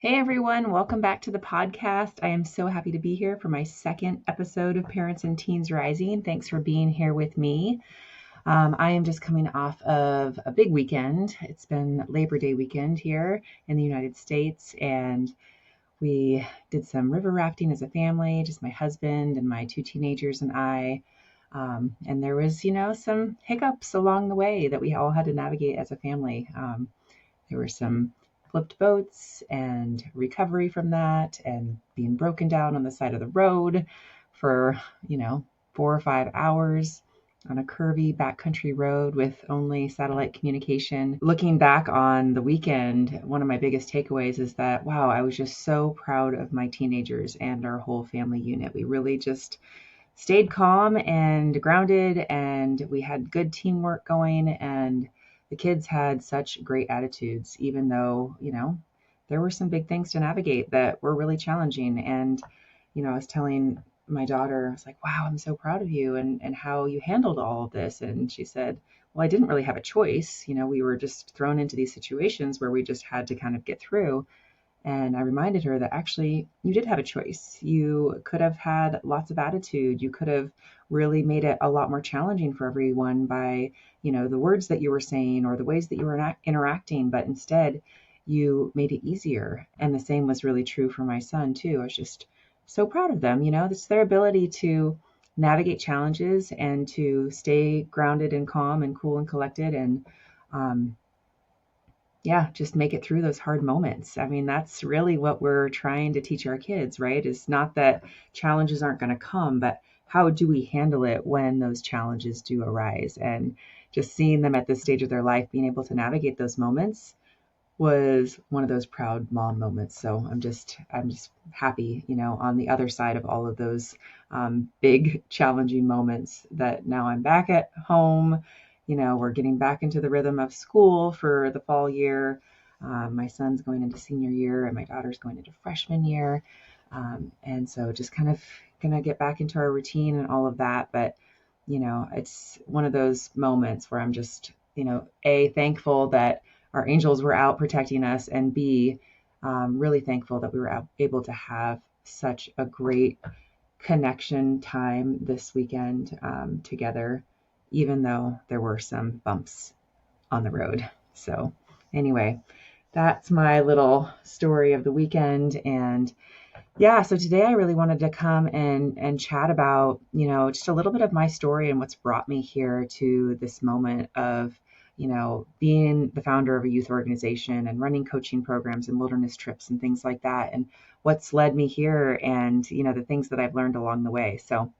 Hey everyone, welcome back to the podcast. I am so happy to be here for my second episode of Parents and Teens Rising. Thanks for being here with me. I am just coming off of a big weekend. It's been Labor Day weekend here in the United States, and we did some river rafting as a family, just my husband and my two teenagers and I. And there was, some hiccups along the way that we all had to navigate as a family. There were some flipped boats and recovery from that and being broken down on the side of the road for, 4 or 5 hours on a curvy backcountry road with only satellite communication. Looking back on the weekend, one of my biggest takeaways is that, wow, I was just so proud of my teenagers and our whole family unit. We really just stayed calm and grounded, and we had good teamwork going, and the kids had such great attitudes, even though, there were some big things to navigate that were really challenging. And, I was telling my daughter, I was like, wow, I'm so proud of you and how you handled all of this. And she said, well, I didn't really have a choice. We were just thrown into these situations where we just had to kind of get through. And I reminded her that actually you did have a choice. You could have had lots of attitude. You could have really made it a lot more challenging for everyone by, the words that you were saying or the ways that you were interacting, but instead you made it easier. And the same was really true for my son too. I was just so proud of them. It's their ability to navigate challenges and to stay grounded and calm and cool and collected and um, yeah, just make it through those hard moments. I mean, that's really what we're trying to teach our kids, right? Is not that challenges aren't going to come, but how do we handle it when those challenges do arise? And just seeing them at this stage of their life being able to navigate those moments was one of those proud mom moments. So I'm just happy, on the other side of all of those big challenging moments that now I'm back at home. We're getting back into the rhythm of school for the fall year. My son's going into senior year and my daughter's going into freshman year. And so just kind of gonna get back into our routine and all of that. But, it's one of those moments where I'm just, A, thankful that our angels were out protecting us, and B, really thankful that we were able to have such a great connection time this weekend together, even though there were some bumps on the road. So anyway, that's my little story of the weekend. And yeah, so today I really wanted to come and chat about, just a little bit of my story and what's brought me here to this moment of, being the founder of a youth organization and running coaching programs and wilderness trips and things like that, and what's led me here and, the things that I've learned along the way. So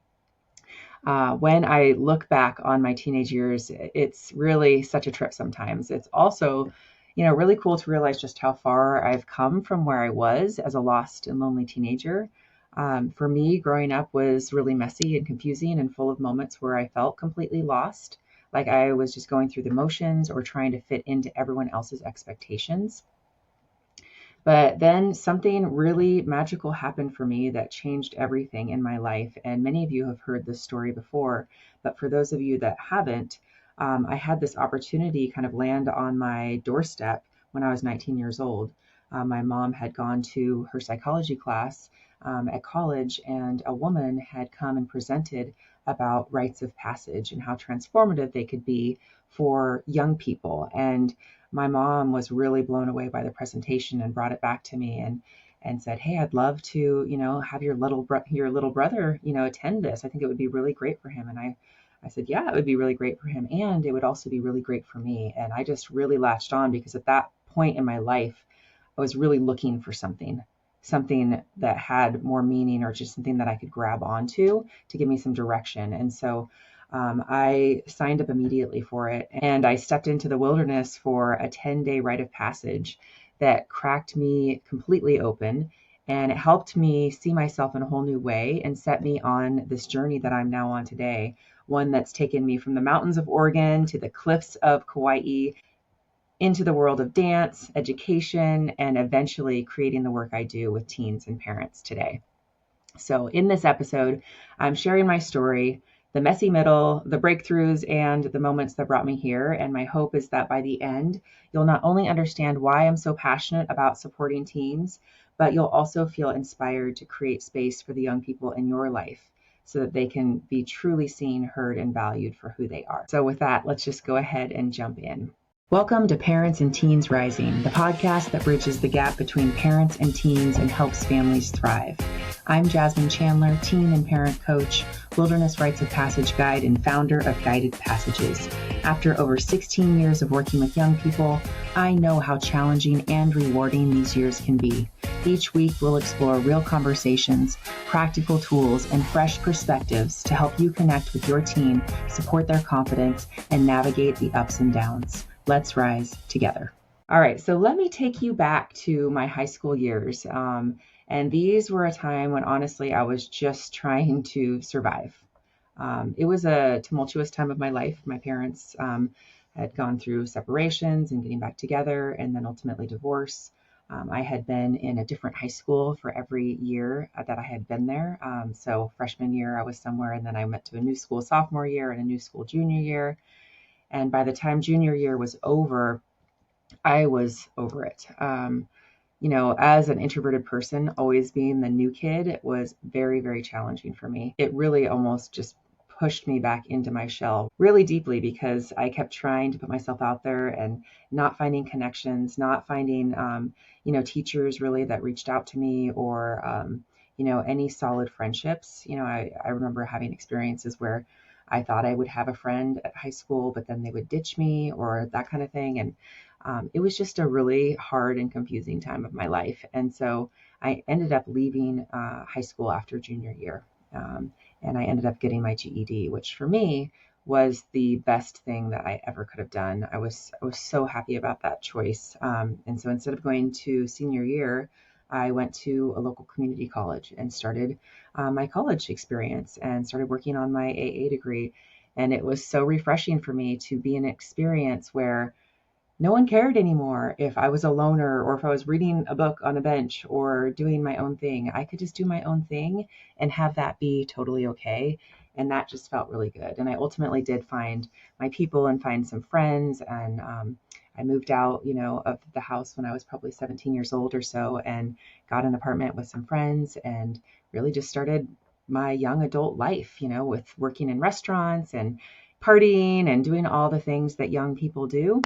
when I look back on my teenage years, it's really such a trip sometimes. It's also, really cool to realize just how far I've come from where I was as a lost and lonely teenager. For me, growing up was really messy and confusing and full of moments where I felt completely lost, like I was just going through the motions or trying to fit into everyone else's expectations. But then something really magical happened for me that changed everything in my life. And many of you have heard this story before, but for those of you that haven't, I had this opportunity kind of land on my doorstep when I was 19 years old. My mom had gone to her psychology class at college, and a woman had come and presented about rites of passage and how transformative they could be for young people. And my mom was really blown away by the presentation and brought it back to me and said, "Hey, I'd love to, have your little brother, attend this. I think it would be really great for him." And I said, "Yeah, it would be really great for him, and it would also be really great for me." And I just really latched on because at that point in my life, I was really looking for something that had more meaning or just something that I could grab onto to give me some direction. And so I signed up immediately for it, and I stepped into the wilderness for a 10-day rite of passage that cracked me completely open, and it helped me see myself in a whole new way and set me on this journey that I'm now on today, one that's taken me from the mountains of Oregon to the cliffs of Kauai into the world of dance, education, and eventually creating the work I do with teens and parents today. So in this episode, I'm sharing my story, the messy middle, the breakthroughs, and the moments that brought me here. And my hope is that by the end, you'll not only understand why I'm so passionate about supporting teens, but you'll also feel inspired to create space for the young people in your life so that they can be truly seen, heard, and valued for who they are. So with that, let's just go ahead and jump in. Welcome to Parents and Teens Rising, the podcast that bridges the gap between parents and teens and helps families thrive. I'm Jasmine Chandler, teen and parent coach, Wilderness Rites of Passage guide, and founder of Guided Passages. After over 16 years of working with young people, I know how challenging and rewarding these years can be. Each week, we'll explore real conversations, practical tools, and fresh perspectives to help you connect with your teen, support their confidence, and navigate the ups and downs. Let's rise together. All right, so let me take you back to my high school years. And these were a time when honestly I was just trying to survive. It was a tumultuous time of my life. My parents had gone through separations and getting back together and then ultimately divorce. I had been in a different high school for every year that I had been there. So freshman year I was somewhere, and then I went to a new school sophomore year and a new school junior year. And by the time junior year was over, I was over it. As an introverted person, always being the new kid was very, very challenging for me. It really almost just pushed me back into my shell really deeply because I kept trying to put myself out there and not finding connections, not finding, teachers really that reached out to me or, any solid friendships. I remember having experiences where I thought I would have a friend at high school, but then they would ditch me or that kind of thing. And it was just a really hard and confusing time of my life. And so I ended up leaving high school after junior year. And I ended up getting my GED, which for me was the best thing that I ever could have done. I was so happy about that choice. And so instead of going to senior year, I went to a local community college and started my college experience and started working on my AA degree. And it was so refreshing for me to be in an experience where no one cared anymore if I was a loner or if I was reading a book on a bench or doing my own thing. I could just do my own thing and have that be totally okay. And that just felt really good. And I ultimately did find my people and find some friends. And I moved out, of the house when I was probably 17 years old or so and got an apartment with some friends and really just started my young adult life, with working in restaurants and partying and doing all the things that young people do.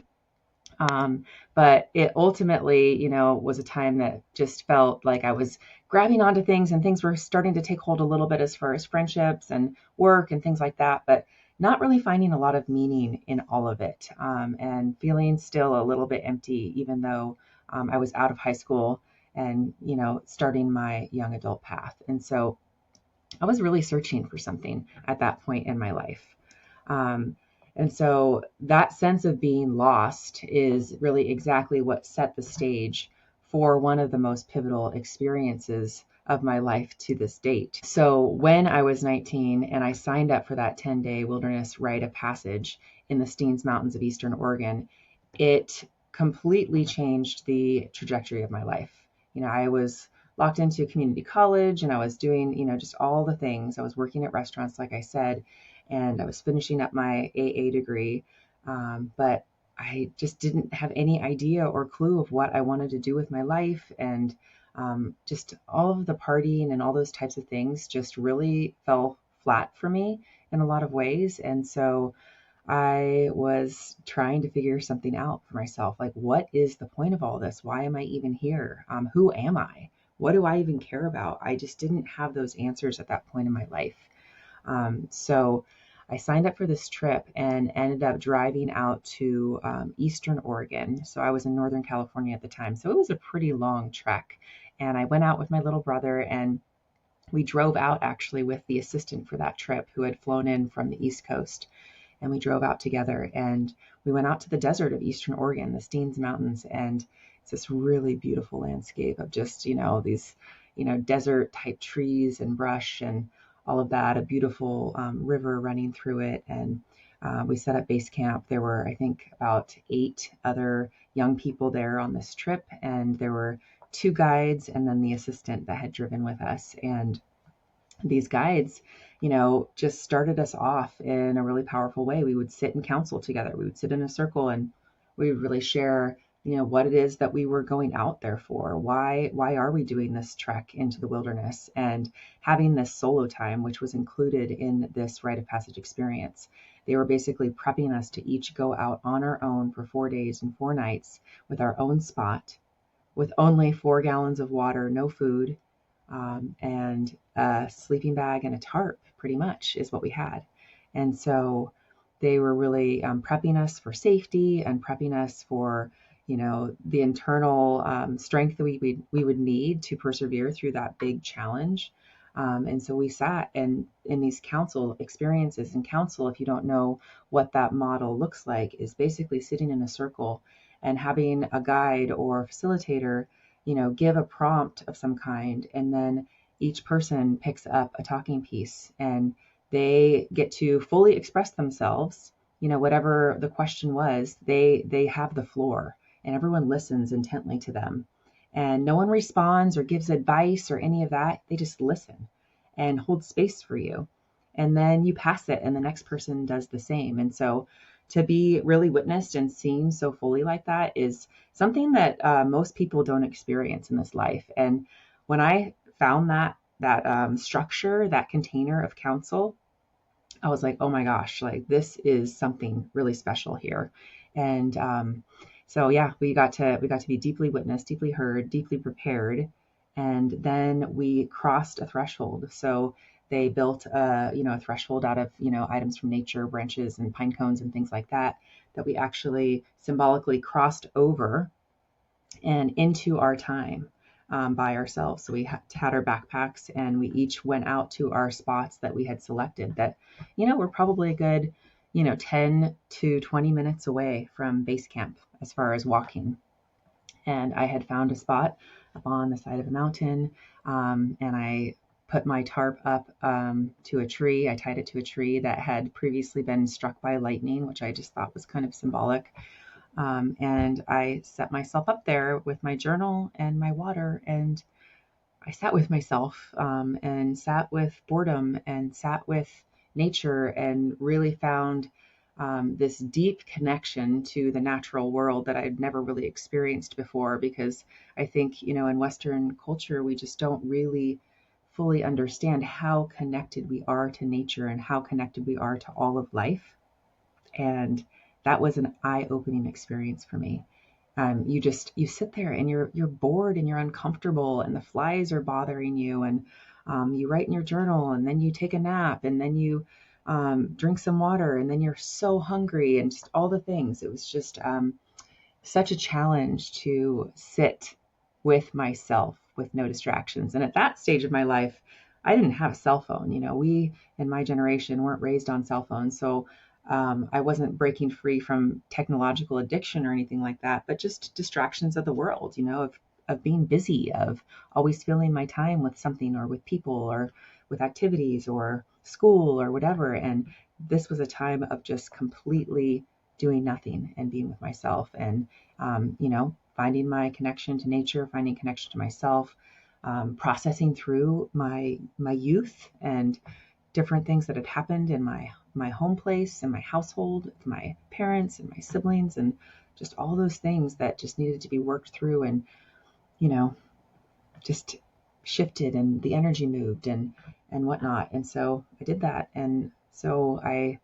But it ultimately, was a time that just felt like I was grabbing onto things and things were starting to take hold a little bit as far as friendships and work and things like that, but not really finding a lot of meaning in all of it, and feeling still a little bit empty, even though I was out of high school and, starting my young adult path. And so I was really searching for something at that point in my life. Um, and so that sense of being lost is really exactly what set the stage for one of the most pivotal experiences of my life to this date. So when I was 19 and I signed up for that 10-day wilderness rite of passage in the Steens Mountains of Eastern Oregon, it completely changed the trajectory of my life. I was locked into a community college and I was doing, just all the things. I was working at restaurants, like I said, and I was finishing up my AA degree. But I just didn't have any idea or clue of what I wanted to do with my life. And just all of the partying and all those types of things just really fell flat for me in a lot of ways. And so I was trying to figure something out for myself. Like, what is the point of all this? Why am I even here? Who am I? What do I even care about? I just didn't have those answers at that point in my life. So I signed up for this trip and ended up driving out to Eastern Oregon. So I was in Northern California at the time. So it was a pretty long trek. And I went out with my little brother and we drove out actually with the assistant for that trip who had flown in from the East Coast. And we drove out together and we went out to the desert of Eastern Oregon, the Steens Mountains. And it's this really beautiful landscape of just, these, desert type trees and brush and all of that, a beautiful river running through it. And we set up base camp. There were, I think, about 8 other young people there on this trip. And there were 2 guides and then the assistant that had driven with us. And these guides, just started us off in a really powerful way. We would sit in council together. We would sit in a circle and we would really share, what it is that we were going out there for. Why are we doing this trek into the wilderness and having this solo time, which was included in this rite of passage experience. They were basically prepping us to each go out on our own for 4 days and 4 nights with our own spot, with only 4 gallons of water, no food, and a sleeping bag and a tarp, pretty much, is what we had. And so they were really prepping us for safety and prepping us for, the internal strength that we would need to persevere through that big challenge. And so we sat and in these council experiences, and council, if you don't know what that model looks like, is basically sitting in a circle and having a guide or facilitator, give a prompt of some kind, and then each person picks up a talking piece and they get to fully express themselves. Whatever the question was, they have the floor, and everyone listens intently to them. And no one responds or gives advice or any of that. They just listen and hold space for you. And then you pass it, and the next person does the same. And so to be really witnessed and seen so fully like that is something that most people don't experience in this life. And when I found that structure, that container of counsel, I was like, oh my gosh, like this is something really special here. And so yeah, we got to be deeply witnessed, deeply heard, deeply prepared, and then we crossed a threshold. So they built a threshold out of items from nature, branches and pine cones and things like that, that we actually symbolically crossed over and into our time by ourselves. So we had our backpacks and we each went out to our spots that we had selected that, were probably a good, 10 to 20 minutes away from base camp as far as walking. And I had found a spot up on the side of a mountain, and I put my tarp up to a tree. I tied it to a tree that had previously been struck by lightning, which I just thought was kind of symbolic. And I set myself up there with my journal and my water, and I sat with myself and sat with boredom and sat with nature and really found this deep connection to the natural world that I'd never really experienced before, because I think, in Western culture, we just don't really fully understand how connected we are to nature and how connected we are to all of life. And that was an eye-opening experience for me. You sit there and you're bored and you're uncomfortable and the flies are bothering you, and you write in your journal, and then you take a nap, and then you drink some water, and then you're so hungry, and just all the things. It was just such a challenge to sit with myself with no distractions. And at that stage of my life, I didn't have a cell phone. We in my generation weren't raised on cell phones. So I wasn't breaking free from technological addiction or anything like that, but just distractions of the world, of being busy, of always filling my time with something or with people or with activities or school or whatever. And this was a time of just completely doing nothing and being with myself, and finding my connection to nature, finding connection to myself, processing through my youth and different things that had happened in my home place and my household, with my parents and my siblings, and just all those things that just needed to be worked through, and you know just shifted, and the energy moved and whatnot. And so I did that, and so I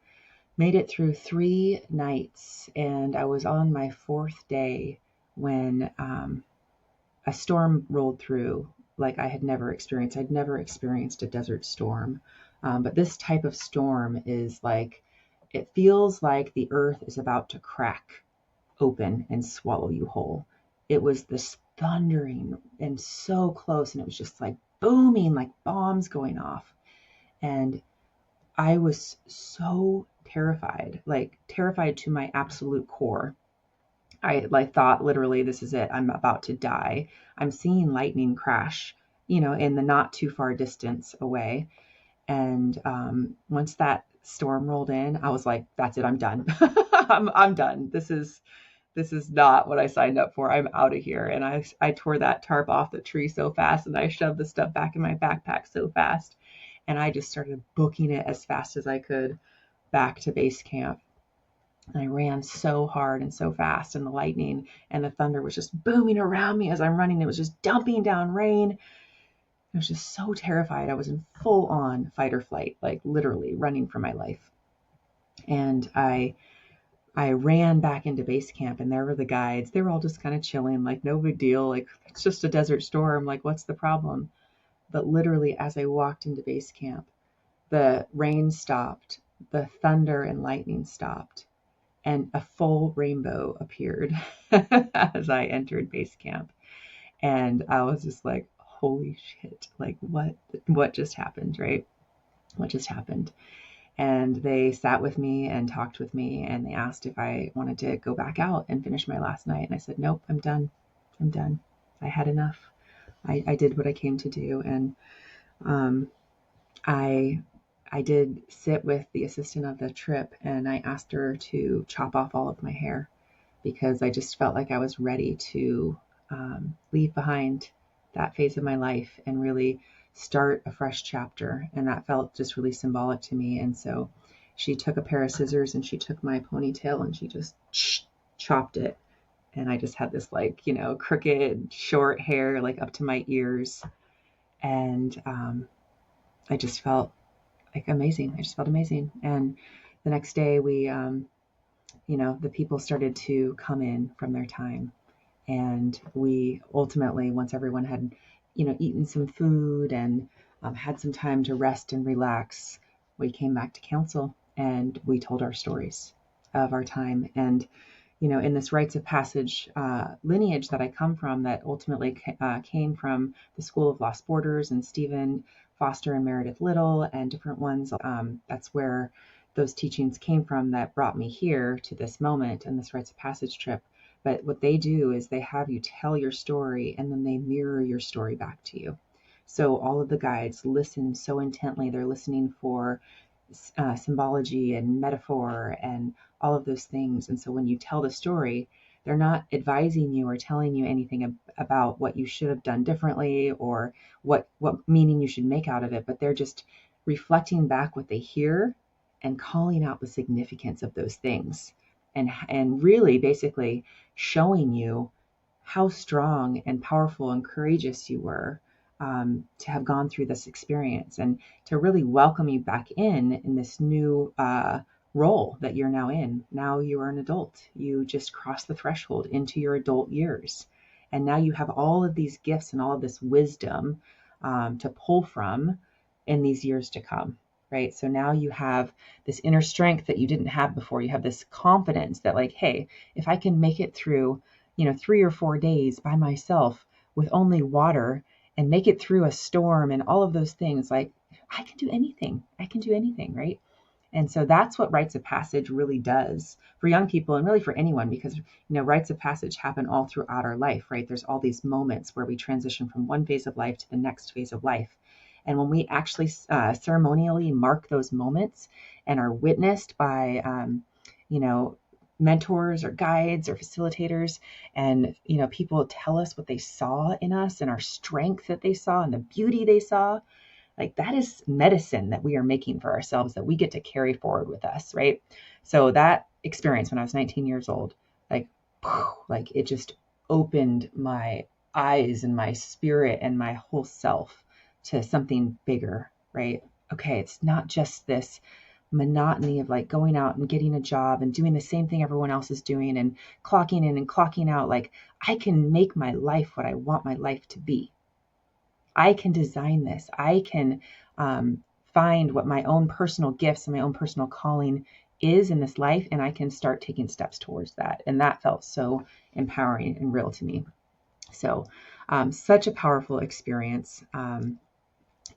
made it through 3 nights, and I was on my fourth day when a storm rolled through like I had never experienced. I'd never experienced a desert storm, but this type of storm is like, it feels like the earth is about to crack open and swallow you whole. It was this thundering and so close, and it was just like booming, like bombs going off. And I was so terrified, like terrified to my absolute core. I like thought literally, this is it. I'm about to die. I'm seeing lightning crash, in the not too far distance away. And once that storm rolled in, I was like, that's it. I'm done. I'm done. This is not what I signed up for. I'm out of here. And I tore that tarp off the tree so fast, and I shoved the stuff back in my backpack so fast. And I just started booking it as fast as I could back to base camp. And I ran so hard and so fast, and the lightning and the thunder was just booming around me as I'm running. It was just dumping down rain. I was just so terrified. I was in full on fight or flight, like literally running for my life. And I ran back into base camp, and there were the guides. They were all just kind of chilling, like no big deal. Like, it's just a desert storm. Like, what's the problem? But literally, as I walked into base camp, the rain stopped, the thunder and lightning stopped, and a full rainbow appeared as I entered base camp. And I was just like, holy shit, like what just happened, right? What just happened? And they sat with me and talked with me, and they asked if I wanted to go back out and finish my last night. And I said, nope, I'm done. I'm done. I had enough. I did what I came to do. And um, I I did sit with the assistant of the trip, and I asked her to chop off all of my hair because I just felt like I was ready to leave behind that phase of my life and really start a fresh chapter. And that felt just really symbolic to me. And so she took a pair of scissors and she took my ponytail and she just chopped it. And I just had this, like, crooked, short hair, like up to my ears. And I just felt like amazing. I just felt amazing. And the next day, the people started to come in from their time. And we ultimately, once everyone had, eaten some food and had some time to rest and relax, we came back to council and we told our stories of our time. And, in this rites of passage lineage that I come from, that ultimately came from the School of Lost Borders and Stephen Foster and Meredith Little and different ones. That's where those teachings came from that brought me here to this moment and this rites of passage trip. But what they do is they have you tell your story and then they mirror your story back to you. So all of the guides listen so intently. They're listening for symbology and metaphor and all of those things. And so when you tell the story, they're not advising you or telling you anything about what you should have done differently or what meaning you should make out of it, but they're just reflecting back what they hear and calling out the significance of those things, and really basically showing you how strong and powerful and courageous you were, to have gone through this experience and to really welcome you back in this new role that you're now in. Now you are an adult. You just crossed the threshold into your adult years. And now you have all of these gifts and all of this wisdom to pull from in these years to come, right? So now you have this inner strength that you didn't have before. You have this confidence that, like, hey, if I can make it through, 3 or 4 days by myself with only water and make it through a storm and all of those things, like, I can do anything. I can do anything, right? And so that's what rites of passage really does for young people and really for anyone, because, rites of passage happen all throughout our life, right? There's all these moments where we transition from one phase of life to the next phase of life. And when we actually ceremonially mark those moments and are witnessed by, mentors or guides or facilitators, and, people tell us what they saw in us and our strength that they saw and the beauty they saw, like, that is medicine that we are making for ourselves that we get to carry forward with us, right? So that experience when I was 19 years old, like it just opened my eyes and my spirit and my whole self to something bigger, right? Okay, it's not just this monotony of like going out and getting a job and doing the same thing everyone else is doing and clocking in and clocking out. Like, I can make my life what I want my life to be. I can design this. I can find what my own personal gifts and my own personal calling is in this life, and I can start taking steps towards that. And that felt so empowering and real to me. So such a powerful experience.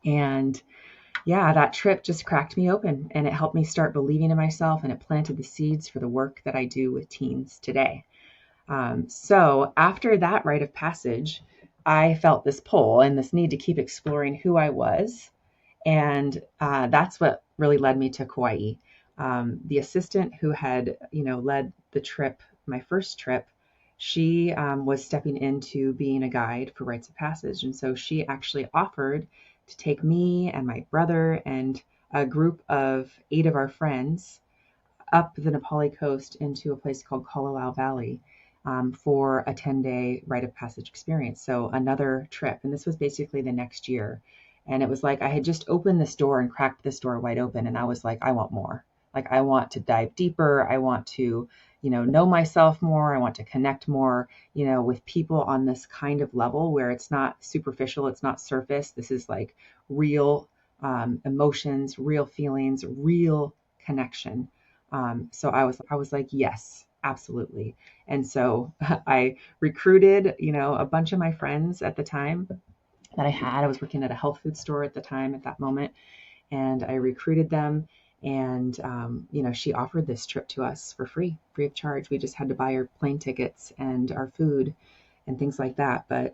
And yeah, that trip just cracked me open, and it helped me start believing in myself, and it planted the seeds for the work that I do with teens today. So after that rite of passage, I felt this pull and this need to keep exploring who I was. And that's what really led me to Kauai. The assistant who had, led the trip, my first trip, she was stepping into being a guide for rites of passage. And so she actually offered to take me and my brother and a group of 8 of our friends up the Nepali coast into a place called Kalalau Valley for a 10-day rite of passage experience. So another trip. And this was basically the next year. And it was like I had just opened this door and cracked this door wide open. And I was like, I want more. Like, I want to dive deeper. I want to, know myself more. I want to connect more, with people on this kind of level where it's not superficial, it's not surface. This is like real emotions, real feelings, real connection. So I was like, yes, absolutely. And so I recruited, a bunch of my friends at the time that I had. I was working at a health food store at the time at that moment, and I recruited them. And she offered this trip to us for free of charge. We just had to buy our plane tickets and our food and things like that. But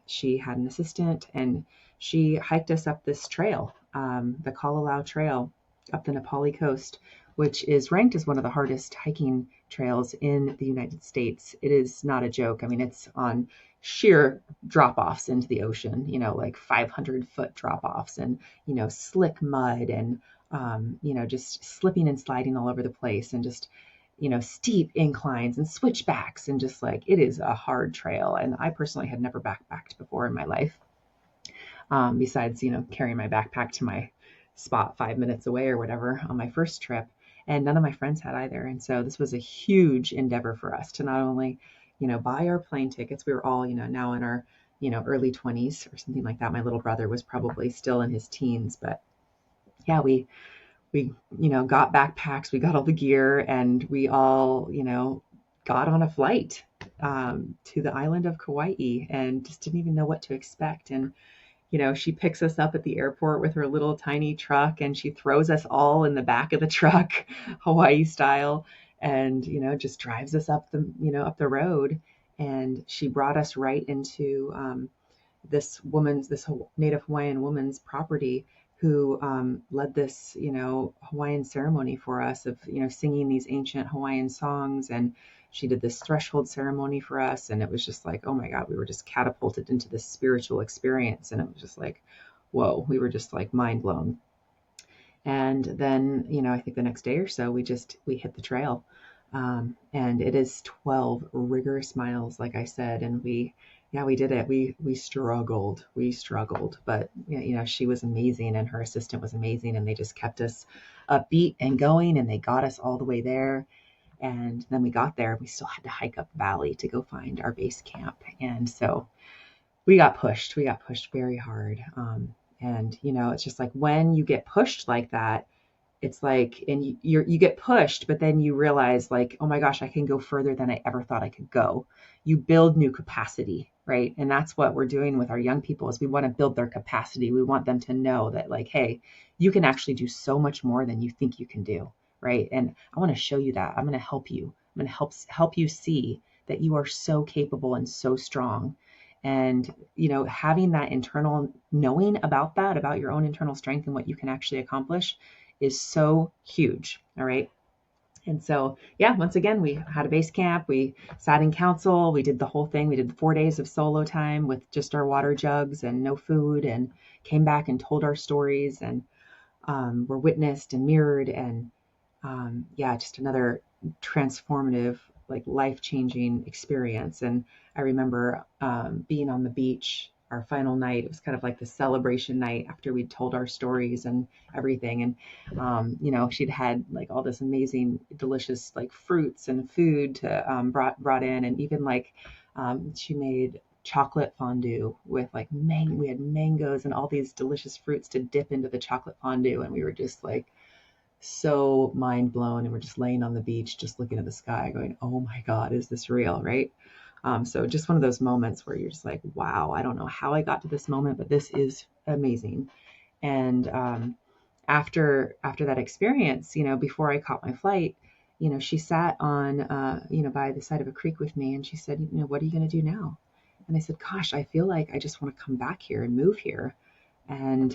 she had an assistant, and she hiked us up this trail, the Kalalau Trail, up the Nepali coast, which is ranked as one of the hardest hiking trails in the United States. It is not a joke. I mean, it's on sheer drop offs into the ocean, like 500-foot drop offs, and, slick mud, and, just slipping and sliding all over the place, and just, steep inclines and switchbacks, and just like it is a hard trail. And I personally had never backpacked before in my life, besides, carrying my backpack to my spot 5 minutes away or whatever on my first trip. And none of my friends had either. And so this was a huge endeavor for us to not only, buy our plane tickets. We were all, now in our, early 20s or something like that. My little brother was probably still in his teens, but yeah, we, got backpacks, we got all the gear, and we all, got on a flight to the island of Kauai, and just didn't even know what to expect. And she picks us up at the airport with her little tiny truck, and she throws us all in the back of the truck, Hawaii style, and, just drives us up up the road. And she brought us right into this Native Hawaiian woman's property, who led this, Hawaiian ceremony for us of, singing these ancient Hawaiian songs. And she did this threshold ceremony for us. And it was just like, oh my God, we were just catapulted into this spiritual experience. And it was just like, whoa, we were just like mind blown. And then, I think the next day or so, we hit the trail. And it is 12 rigorous miles, like I said. And we did it. We struggled, but she was amazing, and her assistant was amazing. And they just kept us upbeat and going, and they got us all the way there. And then we got there, we still had to hike up valley to go find our base camp. And so we got pushed very hard. And it's just like when you get pushed like that, it's like, and you get pushed, but then you realize like, oh my gosh, I can go further than I ever thought I could go. You build new capacity, right? And that's what we're doing with our young people, is we want to build their capacity. We want them to know that like, hey, you can actually do so much more than you think you can do, right? And I want to show you that. I'm going to help you. I'm going to help you see that you are so capable and so strong. And, having that internal knowing about that, about your own internal strength and what you can actually accomplish, is so huge. All right. And so, yeah, once again, we had a base camp. We sat in council. We did the whole thing. We did 4 days of solo time with just our water jugs and no food, and came back and told our stories, and were witnessed and mirrored. And just another transformative, like life-changing experience. And I remember being on the beach our final night. It was kind of like the celebration night after we'd told our stories and everything. And she'd had like all this amazing, delicious like fruits and food to brought in, and even like she made chocolate fondue with like we had mangoes and all these delicious fruits to dip into the chocolate fondue. And we were just like so mind blown, and we're just laying on the beach, just looking at the sky going, oh my God, is this real? Right. So just one of those moments where you're just like, wow, I don't know how I got to this moment, but this is amazing. And after that experience, before I caught my flight, she sat on, by the side of a creek with me, and she said, what are you going to do now? And I said, gosh, I feel like I just want to come back here and move here. And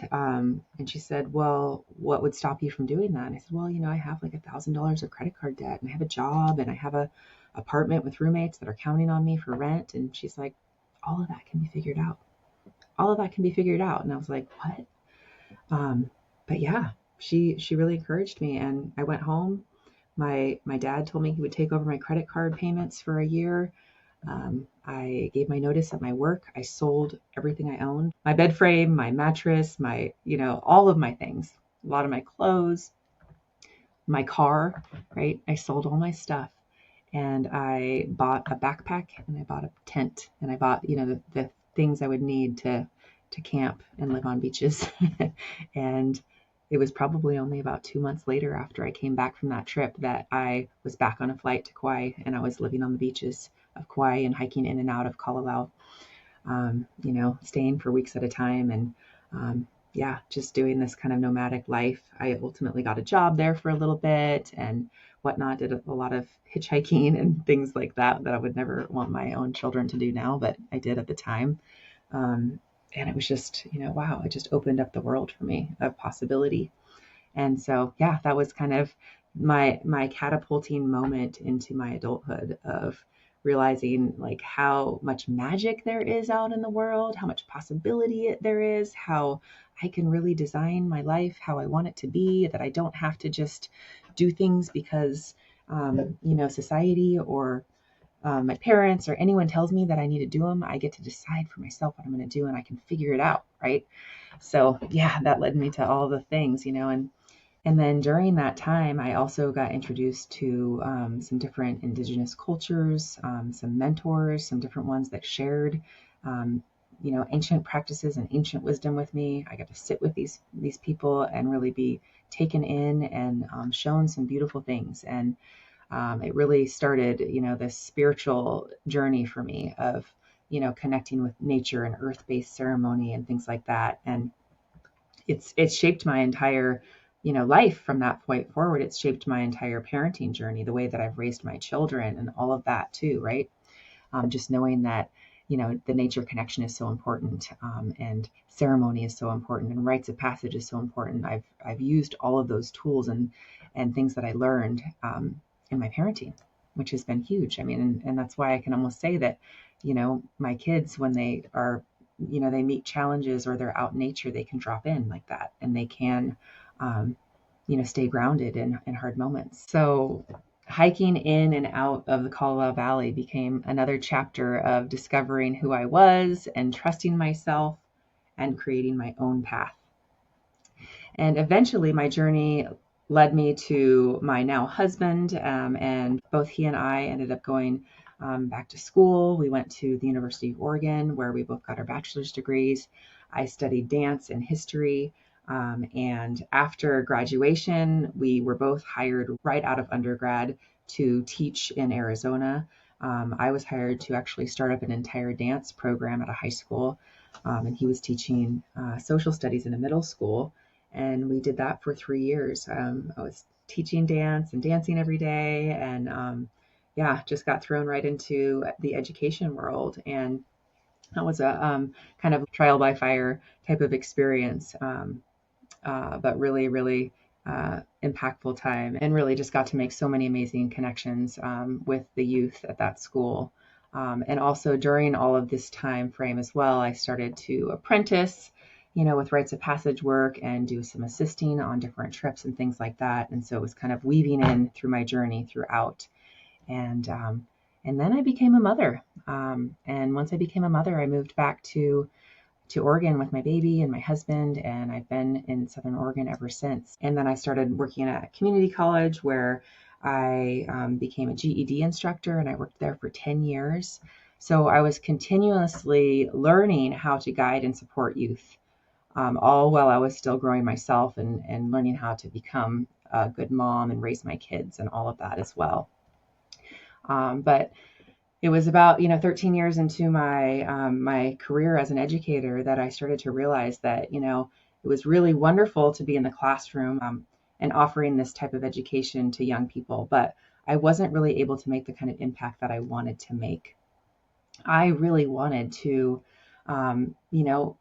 she said, well, what would stop you from doing that? And I said, well, I have like $1,000 of credit card debt, and I have a job, and I have a apartment with roommates that are counting on me for rent. And she's like, all of that can be figured out. All of that can be figured out. And I was like, what? But yeah, she really encouraged me, and I went home. My dad told me he would take over my credit card payments for a year. I gave my notice at my work. I sold everything I owned, my bed frame, my mattress, my, all of my things, a lot of my clothes, my car, right? I sold all my stuff, and I bought a backpack, and I bought a tent, and I bought, the things I would need to camp and live on beaches. And it was probably only about 2 months later after I came back from that trip that I was back on a flight to Kauai, and I was living on the beaches of Kauai and hiking in and out of Kalalau, staying for weeks at a time, and yeah, just doing this kind of nomadic life. I ultimately got a job there for a little bit and whatnot, did a lot of hitchhiking and things like that I would never want my own children to do now, but I did at the time. And it was just, wow, it just opened up the world for me of possibility. And so, yeah, that was kind of my catapulting moment into my adulthood of realizing like how much magic there is out in the world, how much possibility there is, how I can really design my life how I want it to be, that I don't have to just do things because society or my parents or anyone tells me that I need to do them. I get to decide for myself what I'm going to do, and I can figure it out, right? So yeah, that led me to all the things, and then during that time, I also got introduced to some different indigenous cultures, some mentors, some different ones that shared, um, ancient practices and ancient wisdom with me. I got to sit with these people and really be taken in and shown some beautiful things. And it really started, this spiritual journey for me of, connecting with nature and earth-based ceremony and things like that. And it's shaped my entire life from that point forward. It's shaped my entire parenting journey, the way that I've raised my children and all of that too, right? Just knowing that the nature connection is so important, and ceremony is so important, and rites of passage is so important. I've used all of those tools and things that I learned in my parenting, which has been huge. I mean, and that's why I can almost say that my kids, when they are they meet challenges or they're out in nature, they can drop in like that, and they can um, stay grounded in hard moments. So hiking in and out of the Colorado Valley became another chapter of discovering who I was and trusting myself and creating my own path. And eventually, my journey led me to my now husband, and both he and I ended up going back to school. We went to the University of Oregon, where we both got our bachelor's degrees. I studied dance and history. And after graduation, we were both hired right out of undergrad to teach in Arizona. I was hired to actually start up an entire dance program at a high school, and he was teaching social studies in a middle school. And we did that for 3 years. I was teaching dance and dancing every day, and yeah, just got thrown right into the education world. And that was a kind of trial by fire type of experience. But really, really impactful time, and really just got to make so many amazing connections with the youth at that school. And also during all of this time frame as well, I started to apprentice, with rites of passage work and do some assisting on different trips and things like that. And so it was kind of weaving in through my journey throughout. And and then I became a mother. And once I became a mother, I moved back to Oregon with my baby and my husband, and I've been in Southern Oregon ever since. And then I started working at a community college where I became a GED instructor, and I worked there for 10 years. So I was continuously learning how to guide and support youth, all while I was still growing myself and learning how to become a good mom and raise my kids and all of that as well. But it was about 13 years into my career as an educator that I started to realize that it was really wonderful to be in the classroom, and offering this type of education to young people, but I wasn't really able to make the kind of impact that I wanted to make. I really wanted to, you know,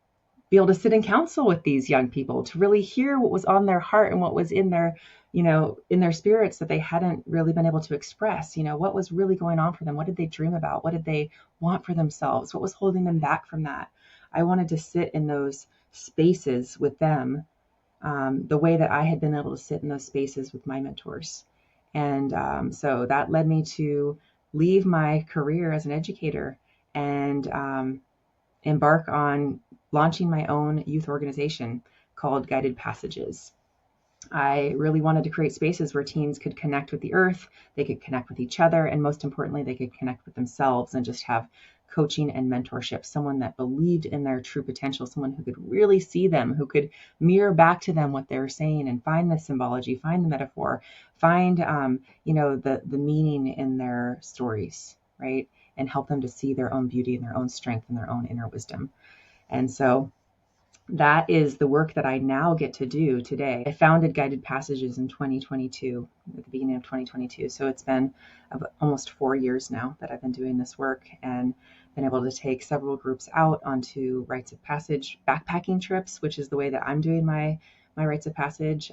be able to sit in council with these young people, to really hear what was on their heart and what was in their, in their spirits that they hadn't really been able to express. What was really going on for them? What did they dream about? What did they want for themselves? What was holding them back from that? I wanted to sit in those spaces with them, the way that I had been able to sit in those spaces with my mentors. And so that led me to leave my career as an educator and embark on launching my own youth organization called Guided Passages. I really wanted to create spaces where teens could connect with the earth, they could connect with each other, and most importantly, they could connect with themselves and just have coaching and mentorship, someone that believed in their true potential, someone who could really see them, who could mirror back to them what they were saying and find the symbology, find the metaphor, find the meaning in their stories, right? And help them to see their own beauty and their own strength and their own inner wisdom. And so that is the work that I now get to do today. I founded Guided Passages in 2022, at the beginning of 2022. So it's been almost 4 years now that I've been doing this work and been able to take several groups out onto Rites of Passage backpacking trips, which is the way that I'm doing my Rites of Passage.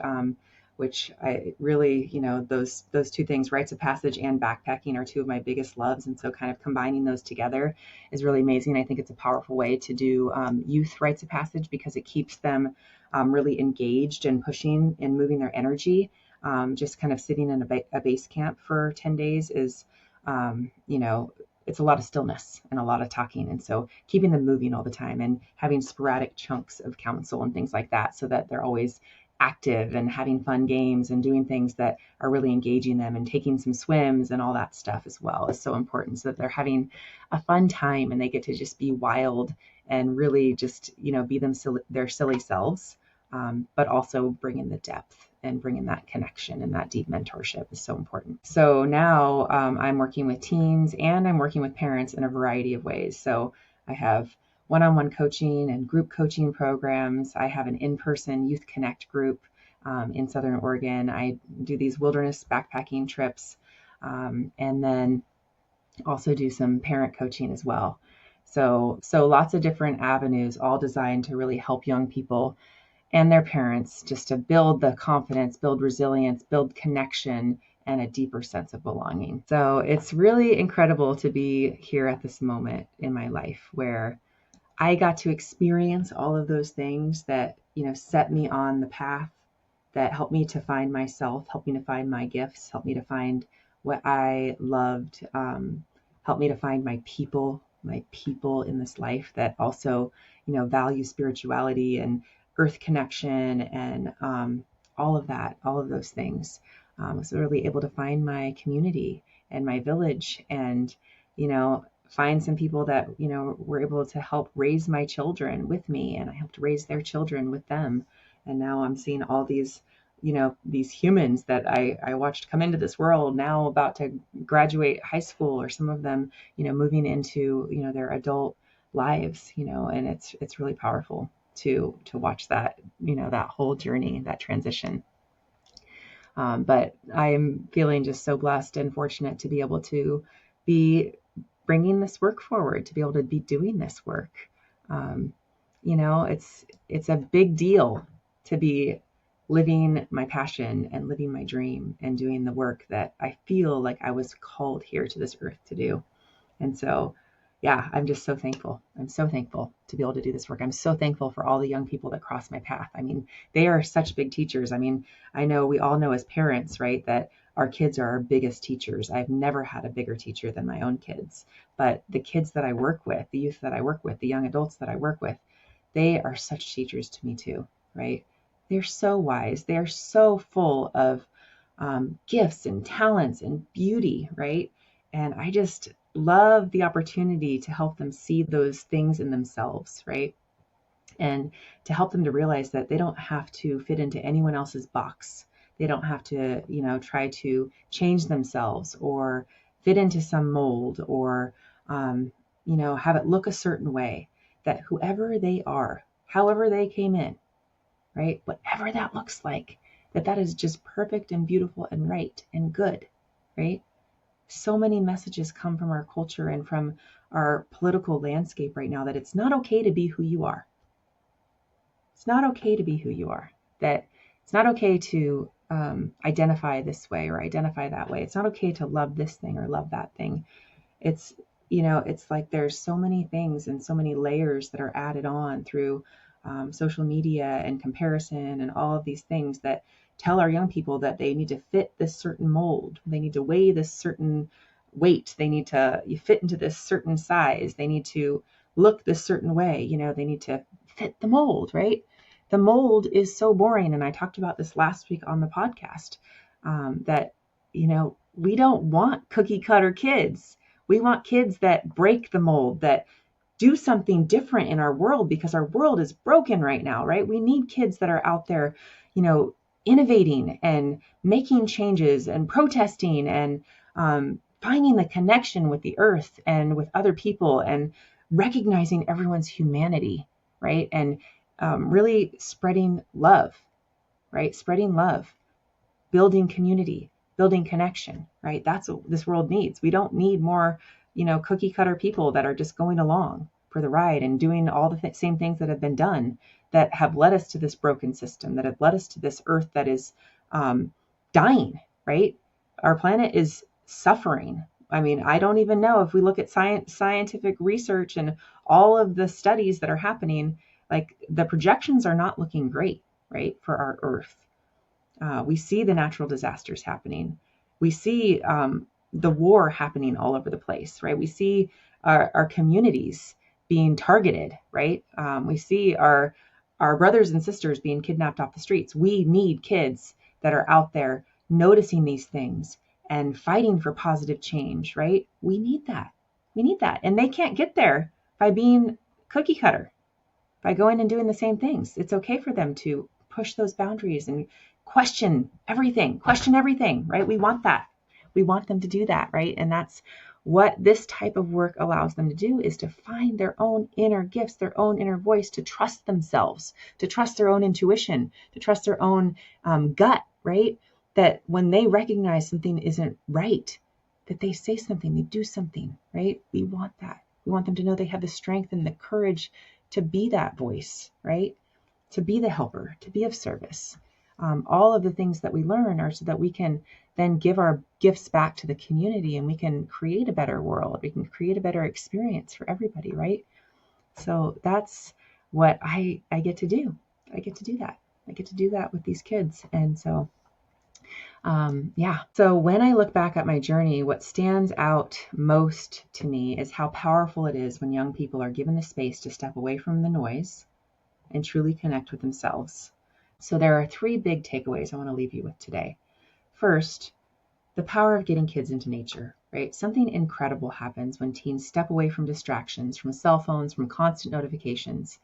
Which I really, those two things, rites of passage and backpacking, are two of my biggest loves. And so kind of combining those together is really amazing. I think it's a powerful way to do youth rites of passage because it keeps them really engaged and pushing and moving their energy. Just kind of sitting in a base camp for 10 days is, it's a lot of stillness and a lot of talking. And so keeping them moving all the time and having sporadic chunks of counsel and things like that so that they're always active and having fun games and doing things that are really engaging them and taking some swims and all that stuff as well is so important so that they're having a fun time and they get to just be wild and really just, be their silly selves, but also bring in the depth and bring in that connection and that deep mentorship is so important. So now I'm working with teens and I'm working with parents in a variety of ways. So I have one-on-one coaching and group coaching programs. I have an in-person Youth Connect group in Southern Oregon. I do these wilderness backpacking trips and then also do some parent coaching as well. So lots of different avenues, all designed to really help young people and their parents just to build the confidence, build resilience, build connection, and a deeper sense of belonging. So it's really incredible to be here at this moment in my life where I got to experience all of those things that, set me on the path that helped me to find myself, helped me to find my gifts, helped me to find what I loved, helped me to find my people in this life that also, value spirituality and earth connection and all of those things. I was really able to find my community and my village and, find some people that, were able to help raise my children with me and I helped raise their children with them. And now I'm seeing all these, these humans that I watched come into this world now about to graduate high school or some of them, moving into, their adult lives, and it's really powerful to watch that, that whole journey, that transition. But I am feeling just so blessed and fortunate to be able to be bringing this work forward, to be able to be doing this work. It's a big deal to be living my passion and living my dream and doing the work that I feel like I was called here to this earth to do. And so, yeah, I'm just so thankful. I'm so thankful to be able to do this work. I'm so thankful for all the young people that cross my path. I mean, they are such big teachers. I mean, I know we all know as parents, right, that our kids are our biggest teachers. I've never had a bigger teacher than my own kids. But the kids that I work with, the youth that I work with, the young adults that I work with, they are such teachers to me too, right? They're so wise. They're so full of gifts and talents and beauty, right? And I just love the opportunity to help them see those things in themselves, right? And to help them to realize that they don't have to fit into anyone else's box. They don't have to, try to change themselves or fit into some mold or, have it look a certain way. That whoever they are, however they came in, right? Whatever that looks like, that is just perfect and beautiful and right and good, right? So many messages come from our culture and from our political landscape right now that it's not okay to be who you are. It's not okay to be who you are. That it's not okay to identify this way or identify that way. It's not okay to love this thing or love that thing. It's like there's so many things and so many layers that are added on through social media and comparison and all of these things that tell our young people that they need to fit this certain mold. They need to weigh this certain weight. They need to fit into this certain size. They need to look this certain way. They need to fit the mold, right? The mold is so boring. And I talked about this last week on the podcast, that, we don't want cookie cutter kids. We want kids that break the mold, that do something different in our world, because our world is broken right now, right? We need kids that are out there, innovating and making changes and protesting and finding the connection with the earth and with other people and recognizing everyone's humanity, right? And really spreading love, right? Spreading love, building community, building connection, right? That's what this world needs. We don't need more, cookie cutter people that are just going along for the ride and doing all the same things that have been done, that have led us to this broken system, that have led us to this earth that is dying, right? Our planet is suffering. I mean, I don't even know, if we look at scientific research and all of the studies that are happening, like the projections are not looking great, right, for our earth. We see the natural disasters happening. We see the war happening all over the place, right? We see our communities being targeted, right? We see our brothers and sisters being kidnapped off the streets. We need kids that are out there noticing these things and fighting for positive change, right? We need that. We need that. And they can't get there by being cookie cutter, by going and doing the same things. It's okay for them to push those boundaries and question everything, right? We want that. We want them to do that, right? And that's what this type of work allows them to do, is to find their own inner gifts, their own inner voice, to trust themselves, to trust their own intuition, to trust their own gut, right? That when they recognize something isn't right, that they say something, they do something, right? We want that. We want them to know they have the strength and the courage to be that voice, right? To be the helper, to be of service. All of the things that we learn are so that we can then give our gifts back to the community, and we can create a better world. We can create a better experience for everybody, right? So that's what I get to do. I get to do that. I get to do that with these kids. And so, yeah. So when I look back at my journey, what stands out most to me is how powerful it is when young people are given the space to step away from the noise and truly connect with themselves. So there are 3 big takeaways I want to leave you with today. First, the power of getting kids into nature, right? Something incredible happens when teens step away from distractions, from cell phones, from constant notifications.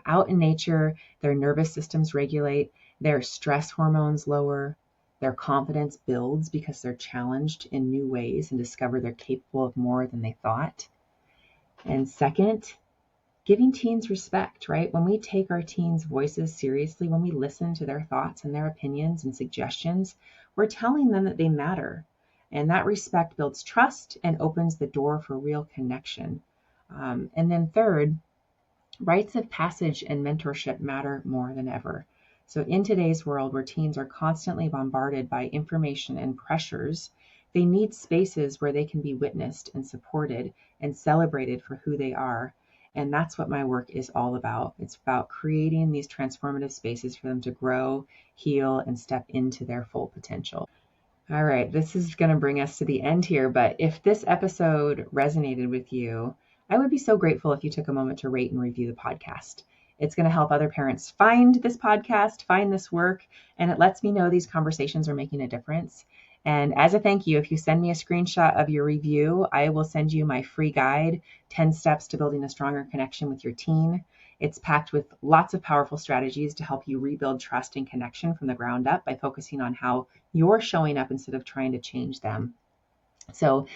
Out in nature, their nervous systems regulate, their stress hormones lower, their confidence builds because they're challenged in new ways and discover they're capable of more than they thought. And second, giving teens respect, right? When we take our teens' voices seriously, when we listen to their thoughts and their opinions and suggestions, we're telling them that they matter. And that respect builds trust and opens the door for real connection. And then third, rites of passage and mentorship matter more than ever. So in today's world where teens are constantly bombarded by information and pressures, they need spaces where they can be witnessed and supported and celebrated for who they are. And that's what my work is all about. It's about creating these transformative spaces for them to grow, heal, and step into their full potential. All right, this is going to bring us to the end here, but if this episode resonated with you, I would be so grateful if you took a moment to rate and review the podcast. It's going to help other parents find this podcast, find this work, and it lets me know these conversations are making a difference. And as a thank you, if you send me a screenshot of your review, I will send you my free guide, 10 Steps to Building a Stronger Connection with Your Teen. It's packed with lots of powerful strategies to help you rebuild trust and connection from the ground up by focusing on how you're showing up instead of trying to change them. So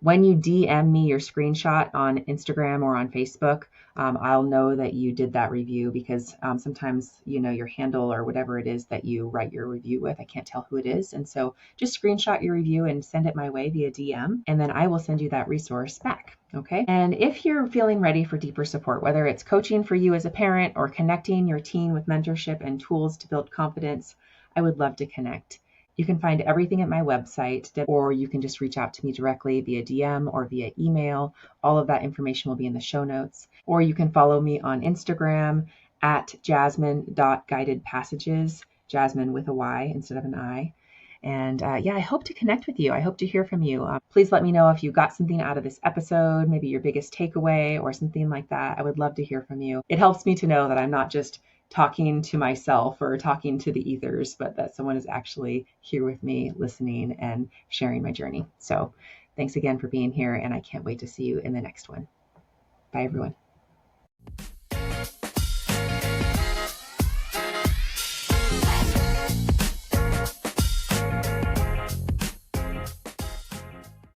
when you DM me your screenshot on Instagram or on Facebook, I'll know that you did that review, because sometimes, your handle or whatever it is that you write your review with, I can't tell who it is. And so just screenshot your review and send it my way via DM, and then I will send you that resource back. Okay. And if you're feeling ready for deeper support, whether it's coaching for you as a parent or connecting your teen with mentorship and tools to build confidence, I would love to connect. You can find everything at my website, or you can just reach out to me directly via DM or via email. All of that information will be in the show notes. Or you can follow me on Instagram at jasmine.guidedpassages, Jasmine with a Y instead of an I. And yeah, I hope to connect with you. I hope to hear from you. Please let me know if you got something out of this episode, maybe your biggest takeaway or something like that. I would love to hear from you. It helps me to know that I'm not just talking to myself or talking to the ethers, but that someone is actually here with me, listening and sharing my journey. So thanks again for being here, and I can't wait to see you in the next one. Bye, everyone.